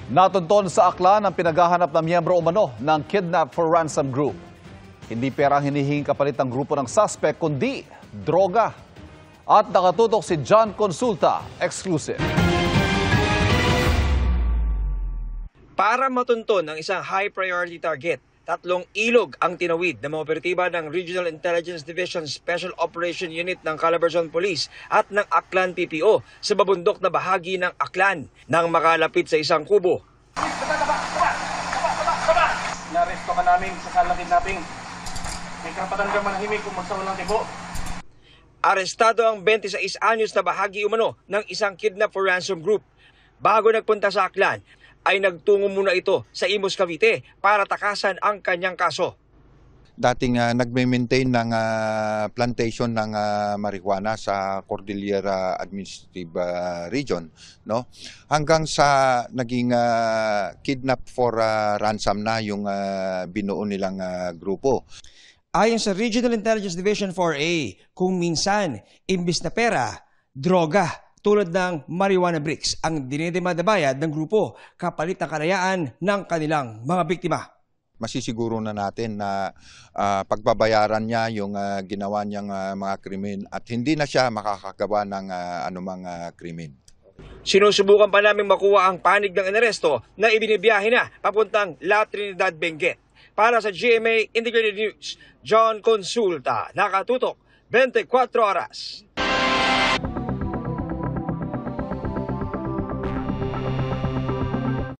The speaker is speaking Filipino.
Natunton sa aklan ang pinaghahanap na miyembro umano ng Kidnap for Ransom Group. Hindi pera ang hinihinging kapalit ng grupo ng suspect, kundi droga. At nakatutok si John Consulta, exclusive. Para matunton ang isang high-priority target, 3 ilog ang tinawid ng mga operatiba ng Regional Intelligence Division Special Operation Unit ng Calabarzon Police at ng Aklan PPO sa babundok na bahagi ng Aklan nang makalapit sa isang kubo. Naresto ka namin sa kalakid namin. May karapatan kang manahimik kung magsawalang tibo. Arestado ang 26 anyos na bahagi umano ng isang Kidnap for Ransom Group. Bago nagpunta sa Aklan, ay nagtungo muna ito sa Imus, Cavite para takasan ang kanyang kaso. Dating nagme-maintain ng plantation ng marijuana sa Cordillera Administrative Region, no? Hanggang sa naging kidnap for ransom na yung binuo nilang grupo. Ayon sa Regional Intelligence Division 4A, kung minsan, imbis na pera, droga tulad ng marijuana bricks ang dinidemanda-bayad ng grupo kapalit ng kalayaan ng kanilang mga biktima. Masisiguro na natin na pagbabayaran niya yung ginawa niyang mga krimen at hindi na siya makakagawa ng anumang krimen. Sinusubukan pa namin makuha ang panig ng inaresto na ibinibiyahe na papuntang La Trinidad, Benguet. Para sa GMA Integrated News, John Consulta, nakatutok 24 oras.